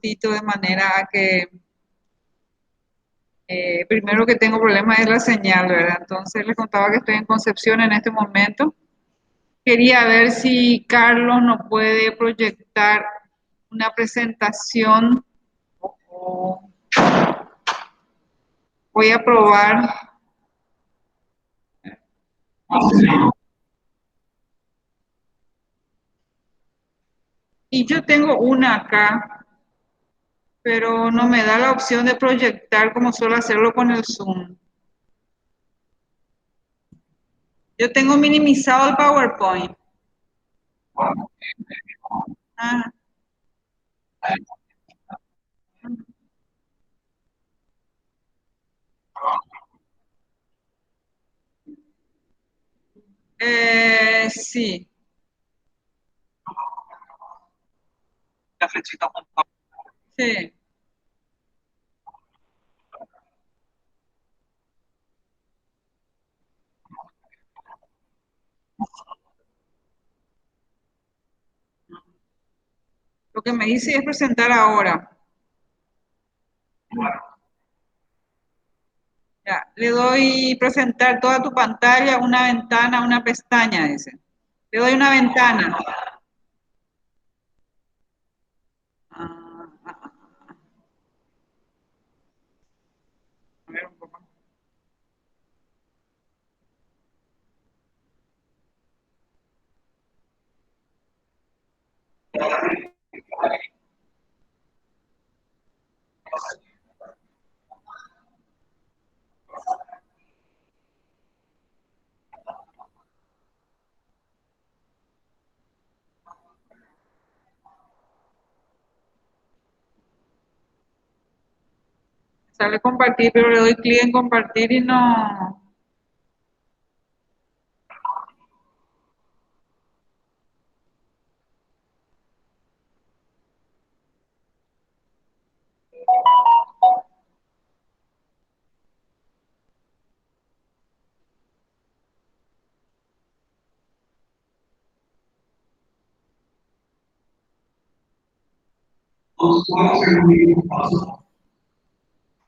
cortito de manera a que primero que tengo problema es la señal, ¿verdad? Entonces les contaba que estoy en Concepción en este momento. Quería ver si Carlos nos puede proyectar una presentación. o- Voy a probar. Y yo tengo una acá, pero no me da la opción de proyectar como suelo hacerlo con el Zoom. Yo tengo minimizado el PowerPoint. Ah, sí, sí. Lo que me dice es presentar ahora. Ya, le doy presentar toda tu pantalla, una ventana, una pestaña, dice. Le doy una ventana. Ah, ah, ah, a ver un poco. Sale compartir, pero le doy clic en compartir y no.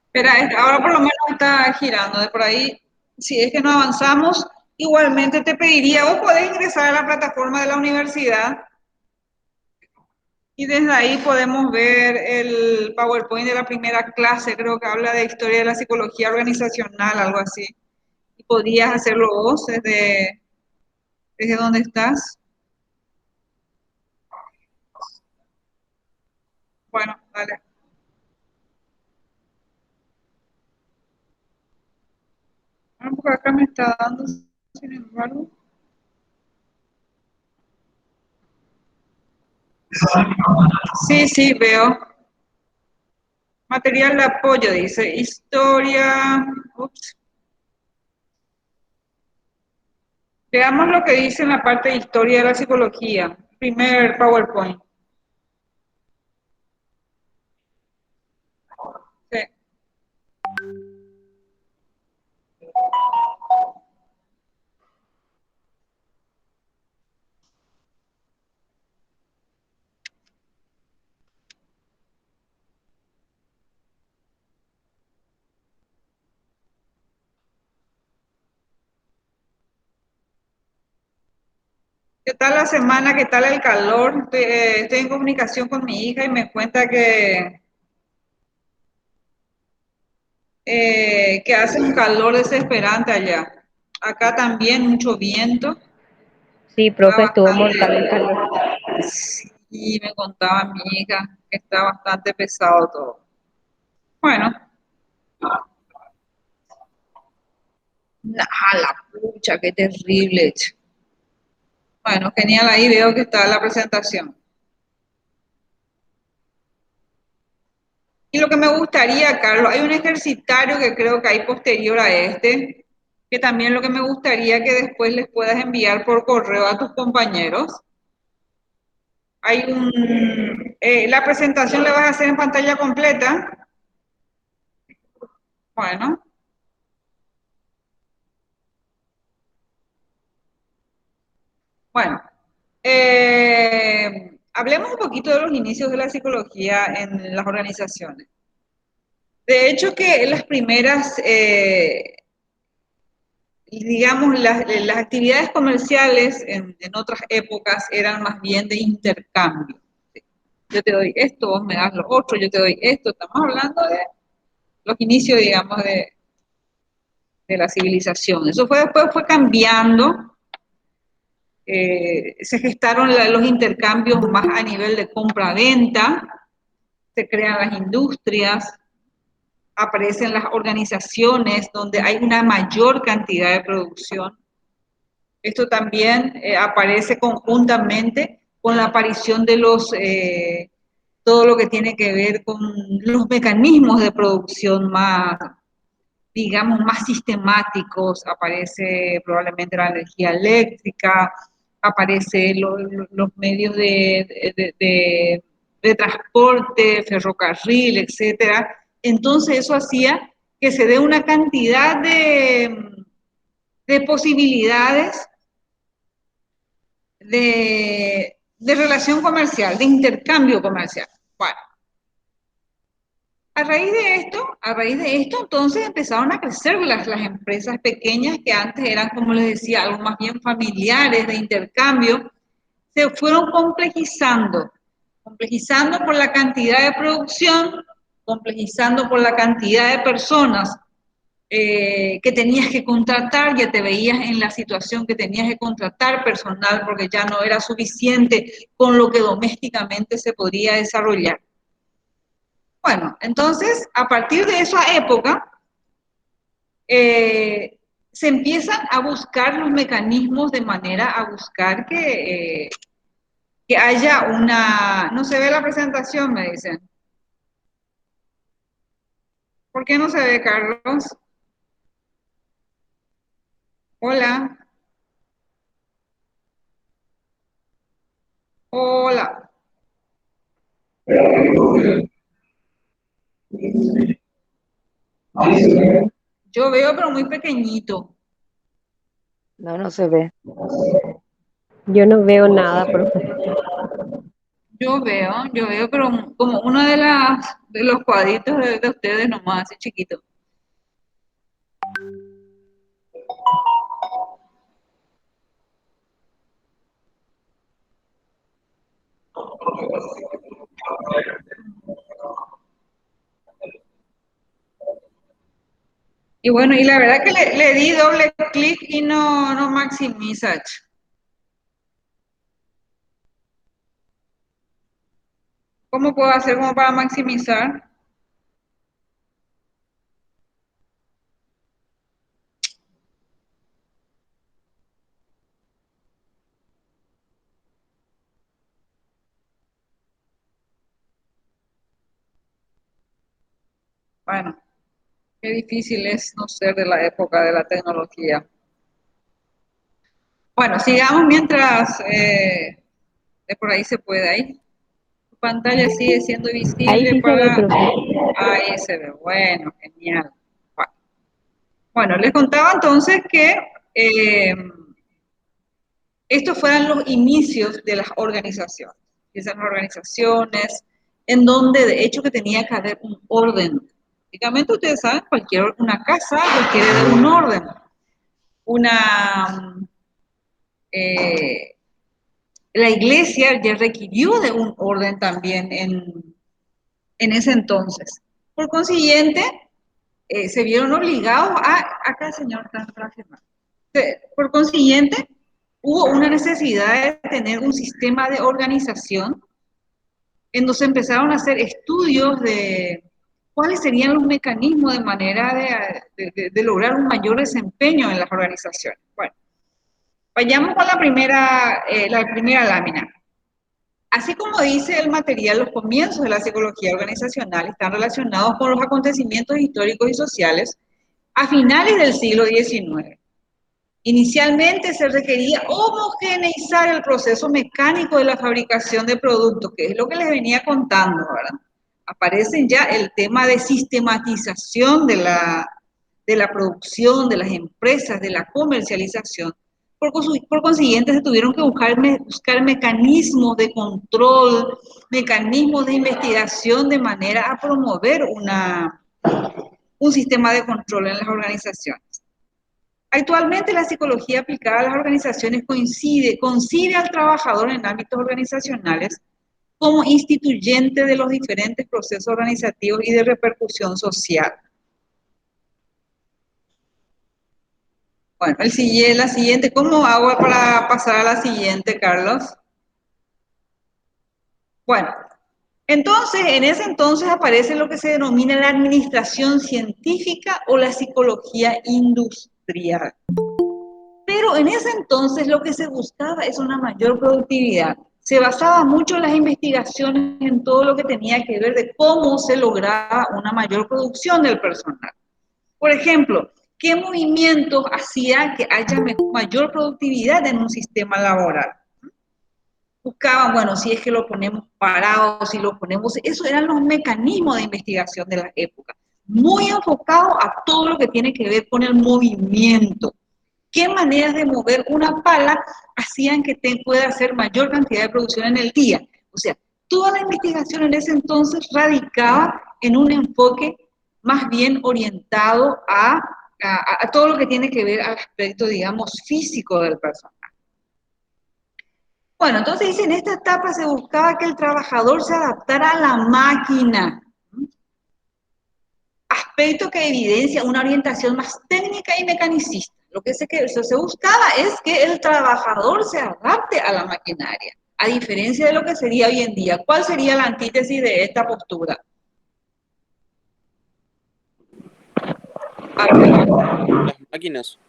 Espera, ahora por lo menos está girando de por ahí. Si es que no avanzamos, igualmente te pediría, vos podés ingresar a la plataforma de la universidad y desde ahí podemos ver el PowerPoint de la primera clase, creo que habla de historia de la psicología organizacional, algo así. Y podrías hacerlo vos desde donde estás. Bueno, dale. Bueno, porque acá me está dando, sin embargo. Sí, sí, veo. Material de apoyo, dice. Historia. Ups. Veamos lo que dice en la parte de historia de la psicología. Primer PowerPoint. Sí. ¿Qué tal la semana? ¿Qué tal el calor? Estoy en comunicación con mi hija y me cuenta que hace un calor desesperante allá. Acá también mucho viento. Sí, Está profe, estuvo mortal el bastante, calor. sí, me contaba mi hija que está bastante pesado todo. Bueno, la pucha, qué terrible. Bueno, genial, ahí veo que está la presentación. Y lo que me gustaría, Carlos, hay un ejercitario que creo que hay posterior a este, que también lo que me gustaría que después les puedas enviar por correo a tus compañeros. La presentación la vas a hacer en pantalla completa. Bueno, bueno. hablemos un poquito de los inicios de la psicología en las organizaciones. De hecho, que las primeras, digamos, las actividades comerciales en otras épocas eran más bien de intercambio. Yo te doy esto, vos me das lo otro, yo te doy esto. Estamos hablando de los inicios, digamos, de la civilización. Eso fue, después fue cambiando, se gestaron los intercambios más a nivel de compra-venta, se crean las industrias, aparecen las organizaciones donde hay una mayor cantidad de producción. Esto también aparece conjuntamente con la aparición de todo lo que tiene que ver con los mecanismos de producción más, digamos, más sistemáticos. Aparece probablemente la energía eléctrica, aparece los medios de transporte, ferrocarril, etcétera. Entonces eso hacía que se dé una cantidad de posibilidades de relación comercial, de intercambio comercial. Bueno, a raíz de esto, entonces empezaron a crecer las empresas pequeñas que antes eran, como les decía, algo más bien familiares de intercambio, se fueron complejizando, complejizando por la cantidad de producción, complejizando por la cantidad de personas que tenías que contratar, ya te veías en la situación que tenías que contratar personal porque ya no era suficiente con lo que domésticamente se podría desarrollar. Bueno, entonces, a partir de esa época, se empiezan a buscar los mecanismos de manera a buscar que haya una... No se ve la presentación, me dicen. ¿Por qué no se ve, Carlos? Hola. Hola. Yo veo, pero muy pequeñito. No, no se ve. Yo no veo nada, profe. Yo veo, pero como uno de los cuadritos de ustedes nomás, así chiquito. Y bueno, y la verdad que le di doble clic y no maximiza. ¿Cómo puedo hacer como para maximizar? Bueno, qué difícil es no ser de la época de la tecnología. Bueno, sigamos mientras de por ahí se puede. Ahí tu pantalla sigue siendo Ahí visible sí se ve, para... profe. Ahí se ve. Bueno, genial. Bueno, les contaba entonces que estos fueron los inicios de las organizaciones. Esas organizaciones en donde de hecho que tenía que haber un orden. Prácticamente ustedes saben, una casa requiere de un orden. Una, eh, la iglesia ya requirió de un orden también en ese entonces. Por consiguiente, se vieron obligados acá señor, traje más. Por consiguiente, hubo una necesidad de tener un sistema de organización en donde se empezaron a hacer estudios de cuáles serían los mecanismos de manera de lograr un mayor desempeño en las organizaciones. Bueno, vayamos con la primera lámina. Así como dice el material, los comienzos de la psicología organizacional están relacionados con los acontecimientos históricos y sociales a finales del siglo XIX. Inicialmente se requería homogeneizar el proceso mecánico de la fabricación de productos, que es lo que les venía contando, ¿verdad? Aparecen ya el tema de sistematización de la producción, de las empresas, de la comercialización, Por consiguiente, se tuvieron que buscar mecanismos de control, mecanismos de investigación de manera a promover un sistema de control en las organizaciones. Actualmente la psicología aplicada a las organizaciones concibe al trabajador en ámbitos organizacionales como instituyente de los diferentes procesos organizativos y de repercusión social. Bueno, la siguiente, ¿cómo hago para pasar a la siguiente, Carlos? Bueno, entonces, en ese entonces aparece lo que se denomina la administración científica o la psicología industrial. Pero en ese entonces lo que se buscaba es una mayor productividad. Se basaba mucho en las investigaciones en todo lo que tenía que ver de cómo se lograba una mayor producción del personal. Por ejemplo, ¿qué movimientos hacía que haya mayor productividad en un sistema laboral? Buscaban, bueno, si es que lo ponemos parado, si lo ponemos, esos eran los mecanismos de investigación de la época, muy enfocados a todo lo que tiene que ver con el movimiento. ¿Qué maneras de mover una pala hacían que pueda hacer mayor cantidad de producción en el día? O sea, toda la investigación en ese entonces radicaba en un enfoque más bien orientado a todo lo que tiene que ver al aspecto, digamos, físico del personal. Bueno, entonces dice, en esta etapa se buscaba que el trabajador se adaptara a la máquina, aspecto que evidencia una orientación más técnica y mecanicista. Lo que se buscaba es que el trabajador se adapte a la maquinaria, a diferencia de lo que sería hoy en día. ¿Cuál sería la antítesis de esta postura? Las máquinas,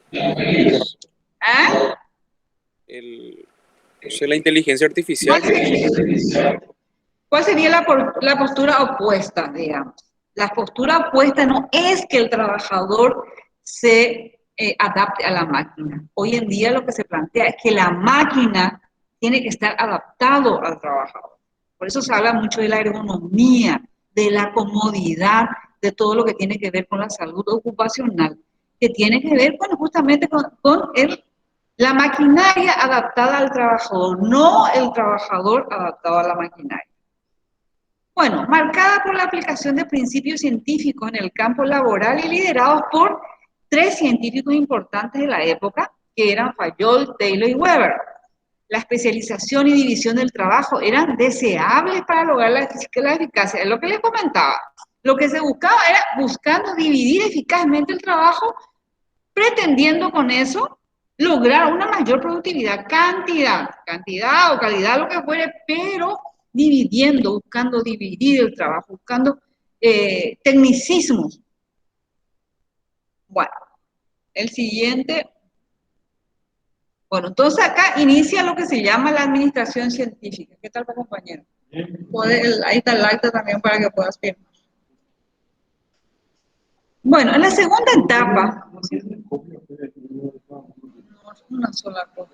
¿Ah? no sé, la inteligencia artificial. ¿Cuál sería la postura opuesta, digamos? La postura opuesta no es que el trabajador se adapte a la máquina. Hoy en día lo que se plantea es que la máquina tiene que estar adaptado al trabajador. Por eso se habla mucho de la ergonomía, de la comodidad, de todo lo que tiene que ver con la salud ocupacional, que tiene que ver, bueno, justamente con la maquinaria adaptada al trabajador, no el trabajador adaptado a la maquinaria. Bueno, marcada por la aplicación de principios científicos en el campo laboral y liderados por tres científicos importantes de la época, que eran Fayol, Taylor y Weber. La especialización y división del trabajo eran deseables para lograr la eficacia. Es lo que les comentaba. Lo que se buscaba era buscando dividir eficazmente el trabajo, pretendiendo con eso lograr una mayor productividad, cantidad o calidad, lo que fuere, pero dividiendo, buscando dividir el trabajo, buscando tecnicismos. Bueno, el siguiente. Bueno, entonces acá inicia lo que se llama la administración científica. ¿Qué tal, compañero? Ahí está el acta también para que puedas firmar. Bueno, en la segunda etapa, no, una sola cosa.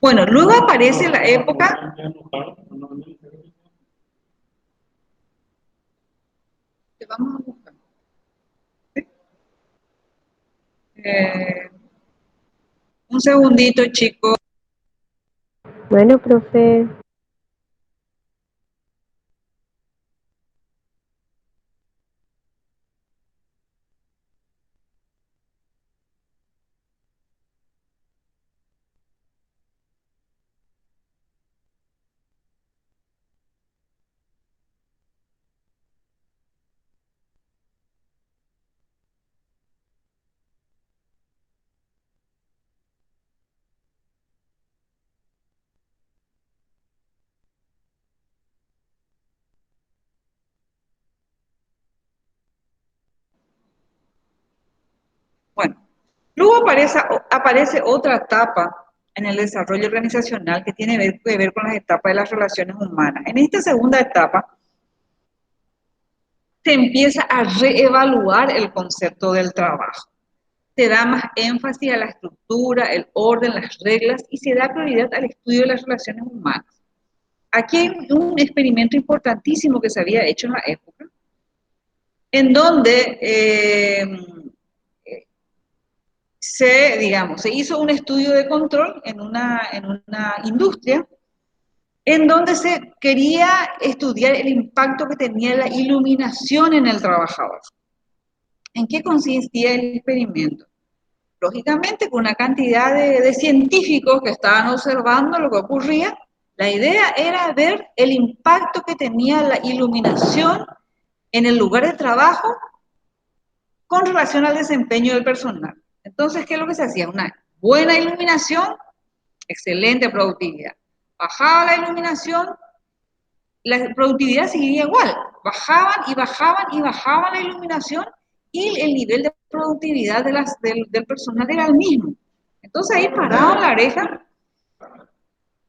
Bueno, luego aparece la época. Que vamos a buscar. Un segundito, chicos. Bueno, profe. Bueno, luego aparece otra etapa en el desarrollo organizacional que tiene que ver con las etapas de las relaciones humanas. En esta segunda etapa se empieza a reevaluar el concepto del trabajo. Se da más énfasis a la estructura, el orden, las reglas y se da prioridad al estudio de las relaciones humanas. Aquí hay un experimento importantísimo que se había hecho en la época, en donde se hizo un estudio de control en una industria en donde se quería estudiar el impacto que tenía la iluminación en el trabajador. ¿En qué consistía el experimento? Lógicamente, con una cantidad de científicos que estaban observando lo que ocurría, la idea era ver el impacto que tenía la iluminación en el lugar de trabajo con relación al desempeño del personal. Entonces, ¿qué es lo que se hacía? Una buena iluminación, excelente productividad. Bajaba la iluminación, la productividad seguiría igual. Bajaban y bajaban y bajaban la iluminación y el nivel de productividad del personal era el mismo. Entonces ahí pararon la oreja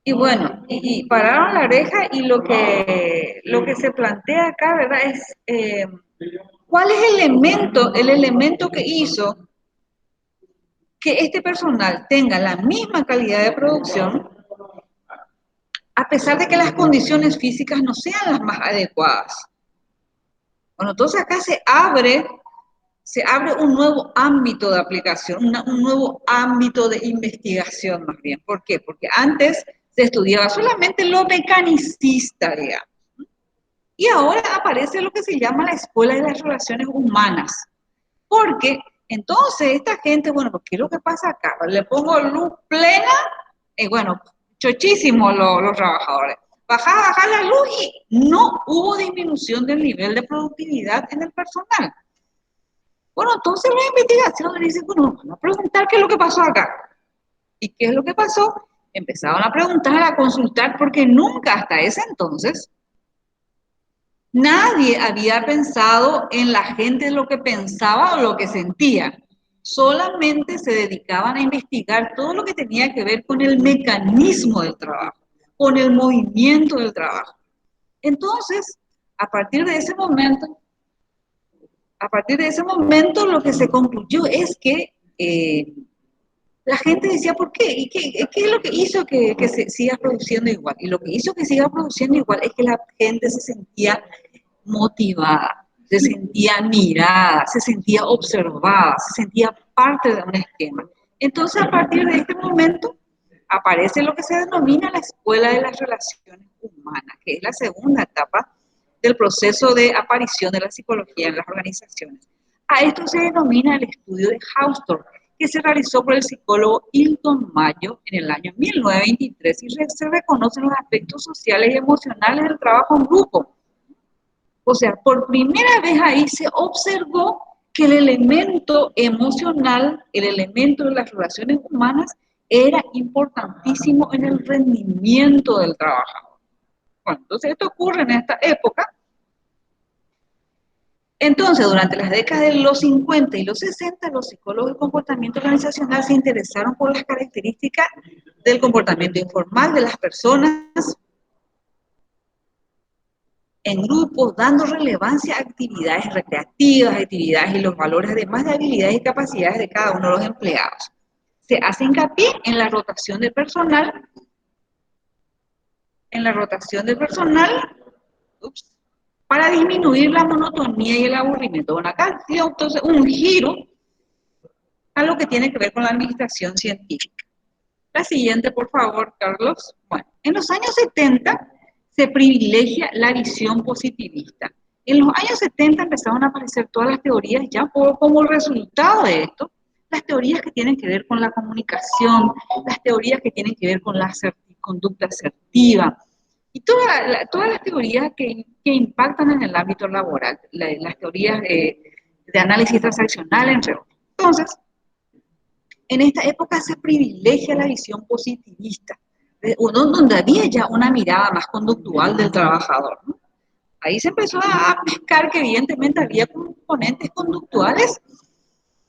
y bueno, y pararon la oreja y lo que se plantea acá, ¿verdad? Es ¿cuál es el elemento que hizo que este personal tenga la misma calidad de producción a pesar de que las condiciones físicas no sean las más adecuadas? Bueno, entonces acá se abre un nuevo ámbito de aplicación, un nuevo ámbito de investigación más bien. ¿Por qué? Porque antes se estudiaba solamente lo mecanicista, digamos. Y ahora aparece lo que se llama la escuela de las relaciones humanas. Porque entonces esta gente, bueno, ¿qué es lo que pasa acá? Le pongo luz plena, y bueno, chochísimo los trabajadores. Baja la luz y no hubo disminución del nivel de productividad en el personal. Bueno, entonces la investigación dice, bueno, vamos a preguntar qué es lo que pasó acá. ¿Y qué es lo que pasó? Empezaron a preguntar, a consultar, porque nunca hasta ese entonces nadie había pensado en la gente lo que pensaba o lo que sentía. Solamente se dedicaban a investigar todo lo que tenía que ver con el mecanismo del trabajo, con el movimiento del trabajo. Entonces, a partir de ese momento, lo que se concluyó es que la gente decía, ¿por qué? ¿Y qué es lo que hizo que se siga produciendo igual? Y lo que hizo que siga produciendo igual es que la gente se sentía motivada, se sentía mirada, se sentía observada, se sentía parte de un esquema. Entonces, a partir de este momento, aparece lo que se denomina la escuela de las relaciones humanas, que es la segunda etapa del proceso de aparición de la psicología en las organizaciones. A esto se denomina el estudio de Hausdorff, que se realizó por el psicólogo Hilton Mayo en el año 1923 y se reconocen los aspectos sociales y emocionales del trabajo en grupo. O sea, por primera vez ahí se observó que el elemento emocional, el elemento de las relaciones humanas, era importantísimo en el rendimiento del trabajador. Bueno, entonces esto ocurre en esta época. Entonces, durante las décadas de los 50 y los 60, los psicólogos de comportamiento organizacional se interesaron por las características del comportamiento informal de las personas en grupos, dando relevancia a actividades recreativas, actividades y los valores, además de habilidades y capacidades de cada uno de los empleados. Se hace hincapié en la rotación de personal, para disminuir la monotonía y el aburrimiento. Bueno, acá dio entonces un giro a lo que tiene que ver con la administración científica. La siguiente, por favor, Carlos. Bueno, en los años 70 se privilegia la visión positivista. En los años 70 empezaron a aparecer todas las teorías ya como resultado de esto, las teorías que tienen que ver con la comunicación, las teorías que tienen que ver con la conducta asertiva, y todas las teorías que impactan en el ámbito laboral, las teorías de análisis transaccional, entre otros. Entonces, en esta época se privilegia la visión positivista, donde había ya una mirada más conductual del trabajador, ¿no? Ahí se empezó a pescar que evidentemente había componentes conductuales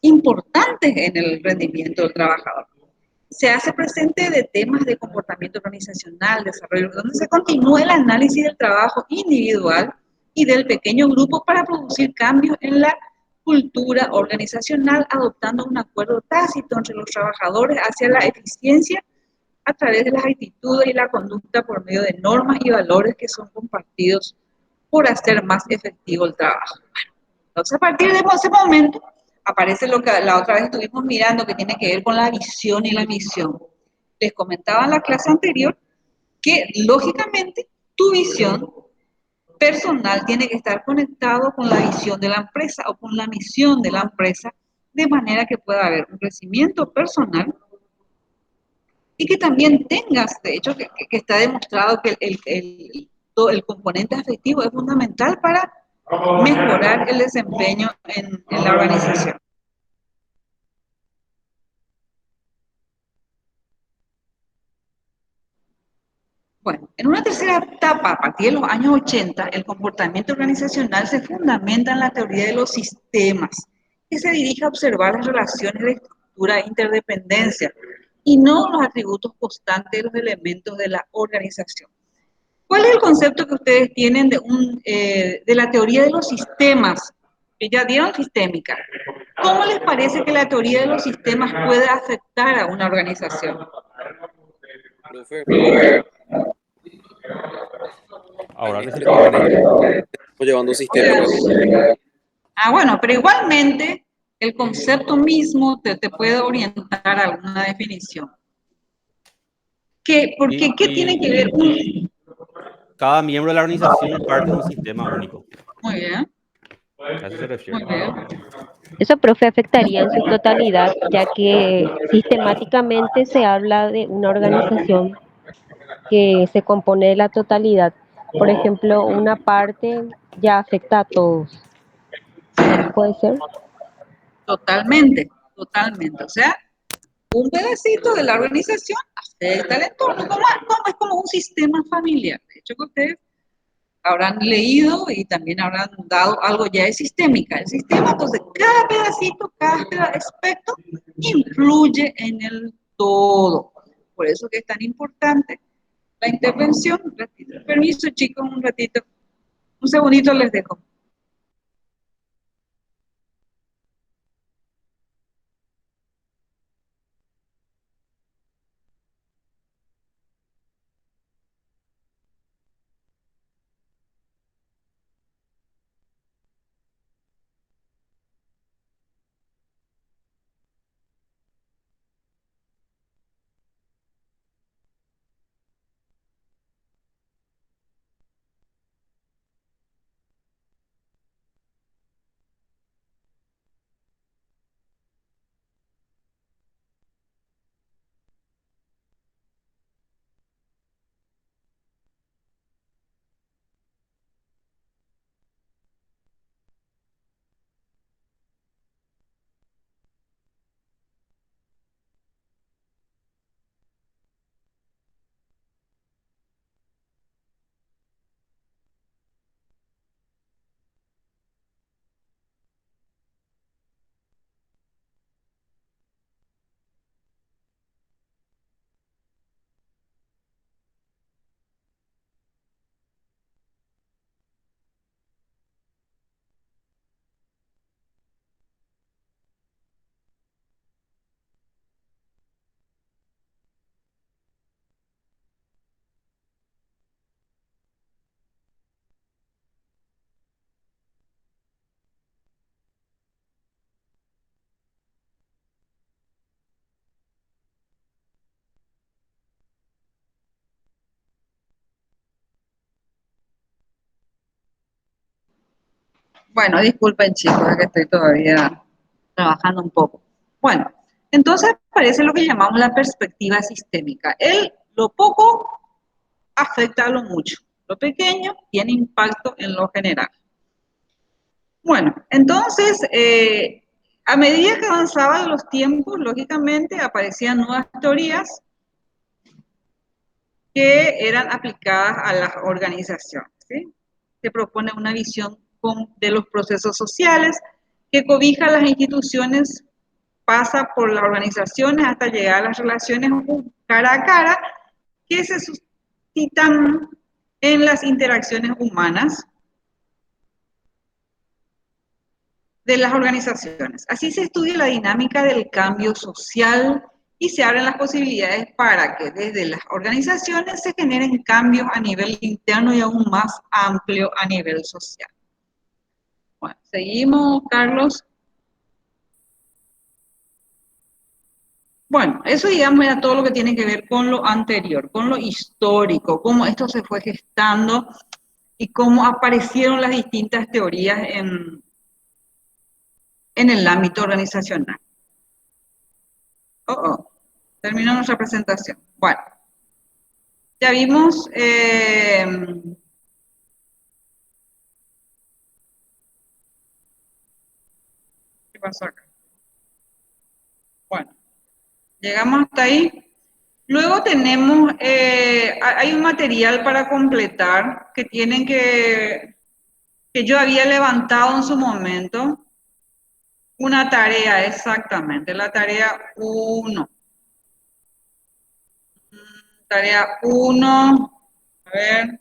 importantes en el rendimiento del trabajador. Se hace presente de temas de comportamiento organizacional, desarrollo, donde se continúa el análisis del trabajo individual y del pequeño grupo para producir cambios en la cultura organizacional, adoptando un acuerdo tácito entre los trabajadores hacia la eficiencia a través de las actitudes y la conducta por medio de normas y valores que son compartidos por hacer más efectivo el trabajo. Entonces, a partir de ese momento, aparece lo que la otra vez estuvimos mirando, que tiene que ver con la visión y la misión. Les comentaba en la clase anterior que, lógicamente, tu visión personal tiene que estar conectado con la visión de la empresa o con la misión de la empresa, de manera que pueda haber un crecimiento personal y que también tengas, de hecho, que está demostrado que todo el componente afectivo es fundamental para mejorar el desempeño en la organización. Bueno, en una tercera etapa, a partir de los años 80, el comportamiento organizacional se fundamenta en la teoría de los sistemas, que se dirige a observar las relaciones de estructura e interdependencia y no los atributos constantes de los elementos de la organización. ¿Cuál es el concepto que ustedes tienen de la teoría de los sistemas? Que ya dieron sistémica. ¿Cómo les parece que la teoría de los sistemas puede afectar a una organización? Profe, pero Ahora actualmente necesitamos estamos más. llevando O sea, sistémica. bueno, pero igualmente el concepto mismo te puede orientar a alguna definición. Porque, ¿qué tiene que ver? Cada miembro de la organización es parte de un sistema único. Muy bien, A eso se muy refiere. bien. Eso, profe, afectaría en su totalidad, ya que sistemáticamente se habla de una organización que se compone de la totalidad. Por ejemplo, una parte ya afecta a todos. ¿Puede ser? Totalmente, totalmente. O sea, un pedacito de la organización afecta al entorno, es como un sistema familiar. De hecho, que ustedes habrán leído y también habrán dado algo ya de sistémica. El sistema, entonces, cada pedacito, cada aspecto influye en el todo. Por eso que es tan importante la intervención. Un ratito. Permiso, chicos, un ratito. Un segundito les dejo. Bueno, disculpen chicos, es que estoy todavía trabajando un poco. Bueno, entonces aparece lo que llamamos la perspectiva sistémica. Lo poco afecta a lo mucho, lo pequeño tiene impacto en lo general. Bueno, entonces, a medida que avanzaban los tiempos, lógicamente aparecían nuevas teorías que eran aplicadas a las organizaciones. ¿Sí? Se propone una visión de los procesos sociales que cobija las instituciones, pasa por las organizaciones hasta llegar a las relaciones cara a cara que se suscitan en las interacciones humanas de las organizaciones. Así se estudia la dinámica del cambio social y se abren las posibilidades para que desde las organizaciones se generen cambios a nivel interno y aún más amplio a nivel social. Bueno, seguimos, Carlos. Bueno, eso digamos era todo lo que tiene que ver con lo anterior, con lo histórico, cómo esto se fue gestando y cómo aparecieron las distintas teorías en el ámbito organizacional. Terminó nuestra presentación. Bueno, ya vimos ¿qué pasó acá? Bueno, llegamos hasta ahí. Luego tenemos, hay un material para completar que tienen que yo había levantado en su momento. Una tarea, exactamente, la tarea 1. Tarea 1, a ver.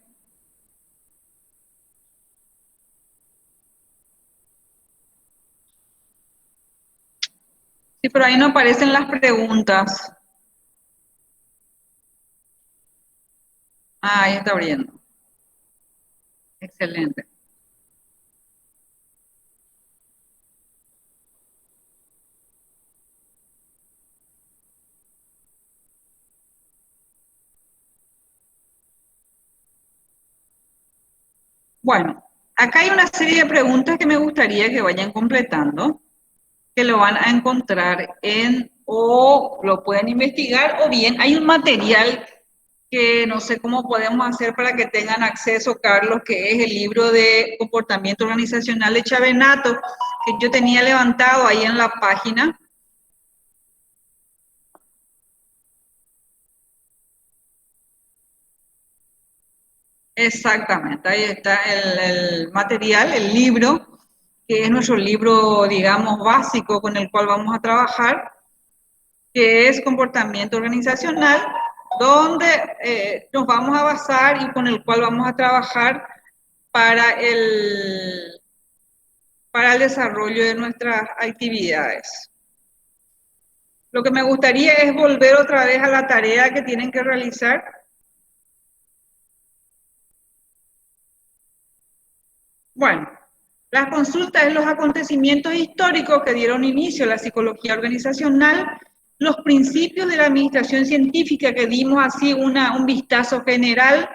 Sí, pero ahí no aparecen las preguntas. Ah, ahí está abriendo. Excelente. Bueno, acá hay una serie de preguntas que me gustaría que vayan completando, que lo van a encontrar o lo pueden investigar, o bien hay un material que no sé cómo podemos hacer para que tengan acceso, Carlos, que es el libro de comportamiento organizacional de Chavenato, que yo tenía levantado ahí en la página. Exactamente, ahí está el material, el libro, que es nuestro libro, digamos, básico con el cual vamos a trabajar, que es comportamiento organizacional, donde nos vamos a basar y con el cual vamos a trabajar para el desarrollo de nuestras actividades. Lo que me gustaría es volver otra vez a la tarea que tienen que realizar. Bueno, las consultas en los acontecimientos históricos que dieron inicio a la psicología organizacional, los principios de la administración científica que dimos así un vistazo general,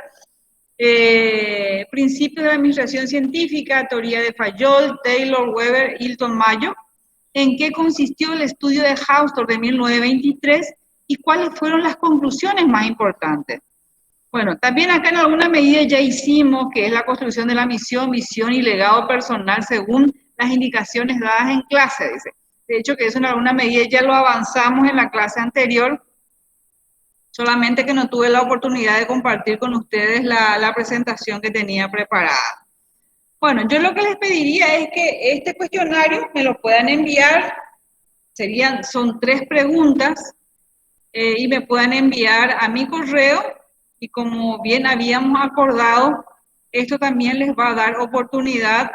principios de la administración científica, teoría de Fayol, Taylor, Weber, Hilton, Mayo, en qué consistió el estudio de Hausdorff de 1923 y cuáles fueron las conclusiones más importantes. Bueno, también acá en alguna medida ya hicimos, que es la construcción de la misión, visión y legado personal según las indicaciones dadas en clase, dice. De hecho, que eso en alguna medida ya lo avanzamos en la clase anterior, solamente que no tuve la oportunidad de compartir con ustedes la presentación que tenía preparada. Bueno, yo lo que les pediría es que este cuestionario me lo puedan enviar, son 3 preguntas, y me puedan enviar a mi correo, y como bien habíamos acordado, esto también les va a dar oportunidad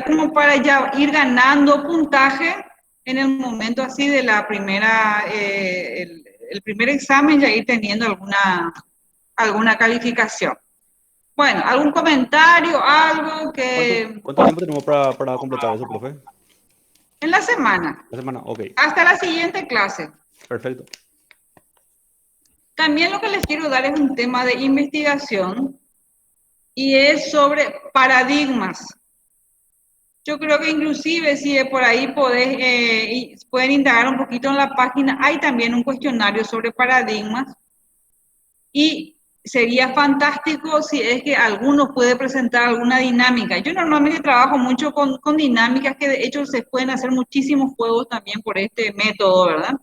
como para ya ir ganando puntaje en el momento así de la primera, el primer examen, ya ir teniendo alguna calificación. Bueno, ¿algún comentario, algo que... ¿Cuánto tiempo tenemos para completar eso, profe? En la semana. La semana, ok. Hasta la siguiente clase. Perfecto. También lo que les quiero dar es un tema de investigación y es sobre paradigmas. Yo creo que inclusive si por ahí pueden indagar un poquito en la página, hay también un cuestionario sobre paradigmas y sería fantástico si es que alguno puede presentar alguna dinámica. Yo normalmente trabajo mucho con dinámicas que de hecho se pueden hacer muchísimos juegos también por este método, ¿verdad?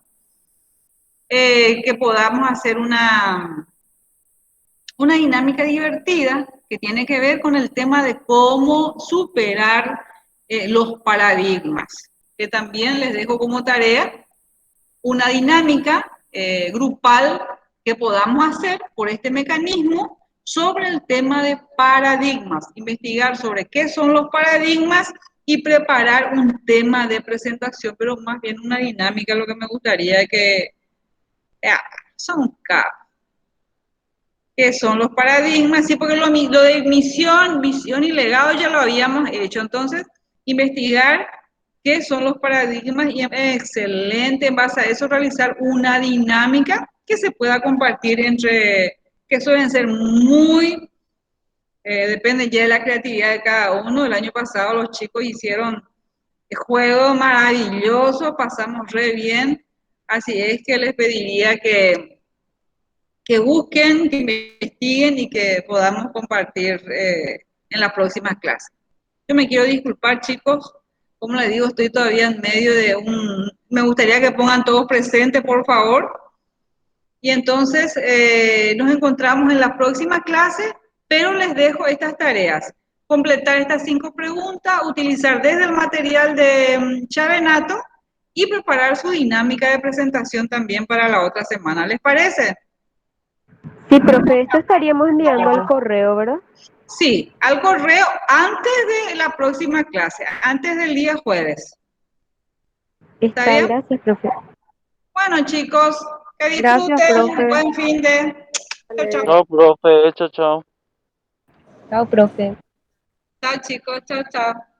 Que podamos hacer una dinámica divertida que tiene que ver con el tema de cómo superar los paradigmas, que también les dejo como tarea una dinámica grupal que podamos hacer por este mecanismo sobre el tema de paradigmas, investigar sobre qué son los paradigmas y preparar un tema de presentación, pero más bien una dinámica, lo que me gustaría que son ¿qué son los paradigmas? Sí, porque lo de misión, visión y legado ya lo habíamos hecho. Entonces, investigar qué son los paradigmas y excelente, en base a eso realizar una dinámica que se pueda compartir entre, que suelen ser muy, depende ya de la creatividad de cada uno. El año pasado los chicos hicieron juego maravilloso, pasamos re bien, así es que les pediría que busquen, que investiguen y que podamos compartir en las próximas clases. Yo me quiero disculpar, chicos, como les digo, estoy todavía en medio de me gustaría que pongan todos presentes, por favor, y entonces nos encontramos en la próxima clase, pero les dejo estas tareas. Completar estas 5 preguntas, utilizar desde el material de Chavenato y preparar su dinámica de presentación también para la otra semana. ¿Les parece? Sí, profe, esto estaríamos enviando al correo, ¿verdad? Sí, al correo antes de la próxima clase, antes del día jueves. ¿Está Está, bien? gracias, profe. Bueno, chicos, que Gracias, disfruten, profe. buen fin de. Chao, chao. Chao, profe. Chao, chao. Chao, profe. Chao, chicos, chao, chao.